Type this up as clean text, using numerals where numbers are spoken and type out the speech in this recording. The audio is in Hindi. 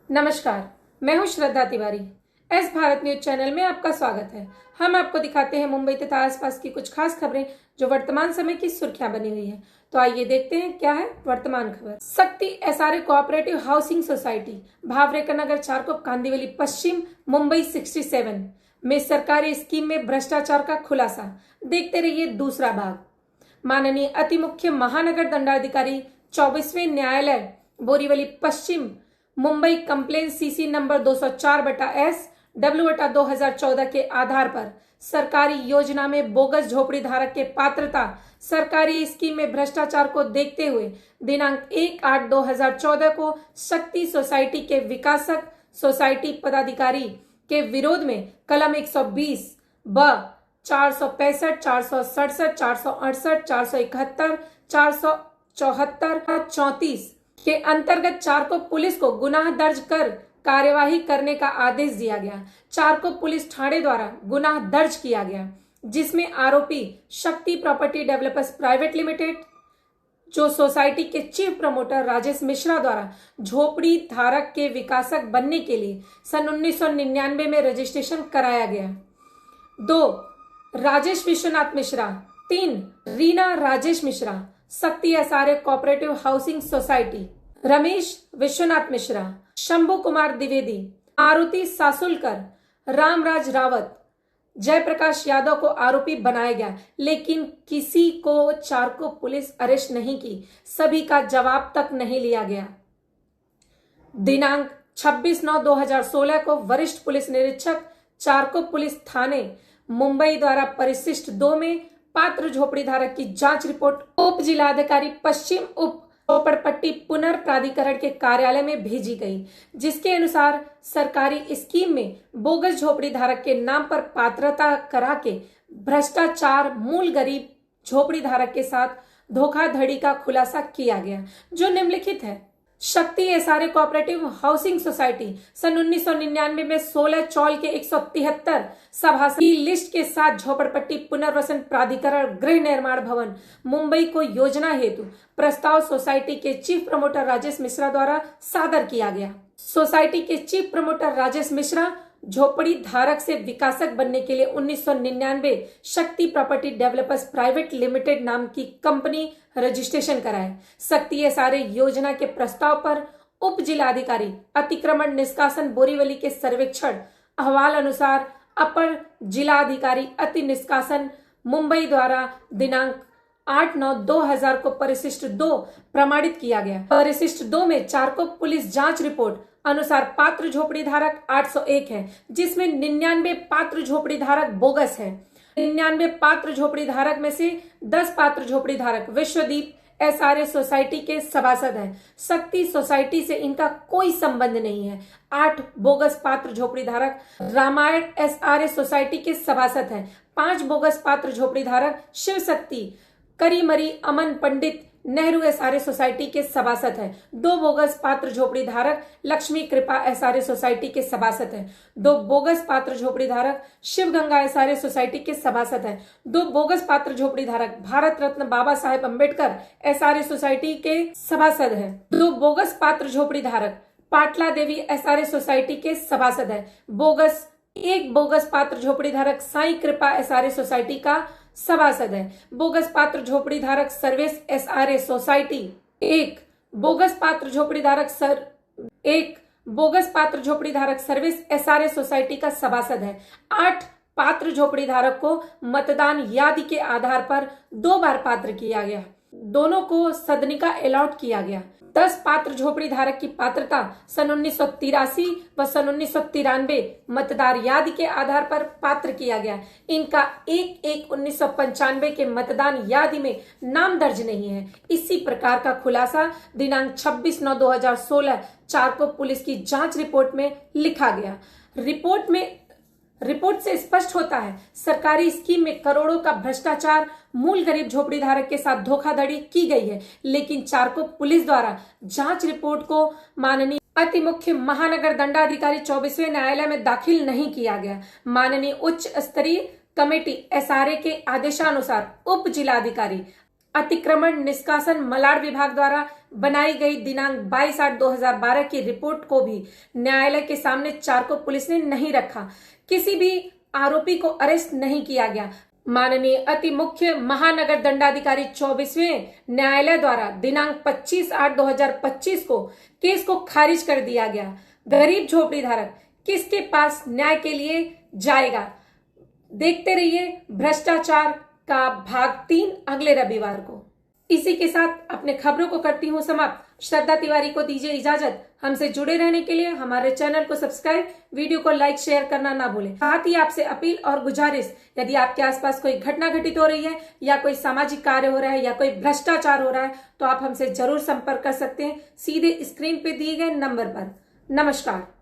नमस्कार, मैं हूं Shraddha Tiwari. S Bharat news channel में आपका स्वागत है। हम आपको दिखाते हैं मुंबई तथा आसपास की कुछ खास खबरें जो वर्तमान समय की सुर्खियां बनी हुई हैं। तो आइए देखते हैं क्या है वर्तमान खबर। शक्ति एसआरए कोऑपरेटिव हाउसिंग सोसाइटी, भावरेकर नगर, चारकोप, कांदिवली पश्चिम, मुंबई 67 में सरकारी स्कीम में भ्रष्टाचार का खुलासा। देखते रहिए दूसरा भाग। माननीय अति मुख्य महानगर दंडाधिकारी 24वें न्यायालय बोरीवली पश्चिम Mumbai complaint CC number 204/S W/2014 के आधार पर सरकारी योजना में बोगस झोपड़ी धारक के पात्रता सरकारी स्कीम में भ्रष्टाचार को देखते हुए दिनांक 1/8/2014 को शक्ति सोसाइटी के विकासक सोसाइटी पदाधिकारी के विरोध में कलम 120 465, 467, 468, 471, 474, 34 के अंतर्गत चारकोप पुलिस को गुनाह दर्ज कर कार्यवाही करने का आदेश दिया गया। चारकोप पुलिस थाने द्वारा गुनाह दर्ज किया गया, जिसमें आरोपी शक्ति प्रॉपर्टी डेवलपर्स प्राइवेट लिमिटेड जो सोसाइटी के चीफ प्रमोटर राजेश मिश्रा द्वारा झोपड़ी धारक के विकासक बनने के लिए सन 1999 में रजिस्ट्रेशन कराया गया। 2 Rajesh Vishwanath Mishra. 3 Reena Rajesh Mishra, Shakti SRA cooperative housing society. Ramesh Vishwanath Mishra, Shambhu Kumar Dwivedi, Maruti Sasulkar, Ramraj Rawat, Jayprakash Yadav को आरोपी बनाया गया, लेकिन किसी को चारकोप पुलिस अरेस्ट नहीं की। सभी का जवाब तक नहीं लिया गया। दिनांक 26/9/2016 को वरिष्ठ पुलिस निरीक्षक चारकोप पुलिस थाने मुंबई द्वारा परिशिष्ट 2 में पात्र झोपड़ी धारक की जांच रिपोर्ट उप जिलाधिकारी पश्चिम उप झोपड़पट्टी पुनर्प्राधिकरण के कार्यालय में भेजी गई, जिसके अनुसार सरकारी स्कीम में बोगस झोपड़ी धारक के नाम पर पात्रता करा के भ्रष्टाचार मूल गरीब झोपड़ी धारक के साथ धोखाधड़ी का खुलासा किया गया, जो निम्नलिखित है। शक्ति एसआरए कोऑपरेटिव हाउसिंग सोसाइटी सन 1999 में 16 चौल के 173 सभासद की लिस्ट के साथ झोपड़पट्टी पुनर्वसन प्राधिकरण गृह निर्माण भवन मुंबई को योजना हेतु प्रस्ताव सोसाइटी के चीफ प्रमोटर राजेश मिश्रा द्वारा सादर किया गया। सोसाइटी के चीफ प्रमोटर राजेश मिश्रा झोपड़ी धारक से विकासक बनने के लिए 1999 शक्ति प्रॉपर्टी डेवलपर्स प्राइवेट लिमिटेड नाम की कंपनी रजिस्ट्रेशन कराए। शक्ति एसआरए योजना के प्रस्ताव पर उप जिलाधिकारी अतिक्रमण निष्कासन बोरीवली के सर्वेक्षण अहवाल अनुसार अपर जिलाधिकारी अति निष्कासन मुंबई द्वारा दिनांक 8/9/2000 को परिशिष्ट 2 प्रमाणित किया गया। परिशिष्ट 2 में चारकोप पुलिस जांच रिपोर्ट अनुसार पात्र झोपड़ी धारक 801 है, जिसमें 99 पात्र झोपड़ी धारक बोगस है। 99 पात्र झोपड़ी धारक में से 10 पात्र झोपड़ी धारक विश्वदीप एसआरए सोसाइटी के सभासद हैं। शक्ति सोसाइटी से इनका कोई संबंध नहीं है। 8 बोगस पात्र झोपड़ी धारक रामायण एसआरए सोसाइटी के सभासद हैं। 5 बोगस पात्र झोपड़ी धारक शिव शक्ति करीमरी अमन पंडित नेहरू एसआरए सोसाइटी के सभासद हैं। 2 बोगस पात्र झोपड़ी धारक लक्ष्मी कृपा एसआरए सोसाइटी के सभासद हैं। 2 बोगस पात्र झोपड़ी धारक शिव गंगा एसआरए सोसाइटी के सभासद हैं। 2 बोगस पात्र झोपड़ी धारक भारत रत्न बाबा साहेब अम्बेडकर एसआरए सोसाइटी के सभासद हैं। 2 बोगस पात्र झोपड़ी धारक पाटला देवी एसआरए सोसाइटी के सभासद हैं। एक बोगस पात्र झोपड़ी धारक साई कृपा एसआरए सोसाइटी का सभासद है। बोगस पात्र झोपड़ी धारक सर्वेश एसआरए सोसाइटी। एक बोगस पात्र झोपड़ी धारक सर्विस एसआरए सोसाइटी का सभासद है। 8 पात्र झोपड़ी धारक को मतदान यादी के आधार पर 2 बार पात्र किया गया, दोनों को सदनिका अलॉट किया गया। 10 पात्र झोपड़ी धारक की पात्रता सन 1983 व सन 1993 मतदार यादी के आधार पर पात्र किया गया। इनका 1/1/1995 के मतदान यादी में नाम दर्ज नहीं है। इसी प्रकार का खुलासा दिनांक 26/9/2016 चारकोप पुलिस की जांच रिपोर्ट में लिखा गया। रिपोर्ट से स्पष्ट होता है सरकारी स्कीम में करोड़ों का भ्रष्टाचार मूल गरीब झोपड़ी धारक के साथ धोखाधड़ी की गई है, लेकिन चारकोप पुलिस द्वारा जांच रिपोर्ट को माननीय अति मुख्य महानगर दंडाधिकारी 24वें न्यायालय में दाखिल नहीं किया गया। माननीय उच्च स्तरीय कमेटी एसआरए के आदेशानुसार उप जिलाधिकारी अतिक्रमण निष्कासन मलाड विभाग द्वारा बनाई गई दिनांक 22/8/2012 की रिपोर्ट को भी न्यायालय के सामने चारकोप पुलिस ने नहीं रखा। किसी भी आरोपी को अरेस्ट नहीं किया गया। माननीय अति मुख्य महानगर दंडाधिकारी 24वें न्यायालय द्वारा दिनांक 25/8/2025 को केस को खारिज कर दिया गया। गरीब झोपड़ी धारक किसके पास न्याय के लिए जाएगा? देखते रहिए भ्रष्टाचार का भाग 3 अगले रविवार को। इसी के साथ अपने खबरों को करती हूँ समाप्त। श्रद्धा तिवारी को दीजिए इजाजत। हमसे जुड़े रहने के लिए हमारे चैनल को सब्सक्राइब, वीडियो को लाइक शेयर करना ना भूलें। साथ ही आपसे अपील और गुजारिश, यदि आपके आसपास कोई घटना घटित हो रही है या कोई सामाजिक कार्य हो रहा है या कोई भ्रष्टाचार हो रहा है तो आप हमसे जरूर संपर्क कर सकते हैं सीधे स्क्रीन पे दिए गए नंबर पर। नमस्कार।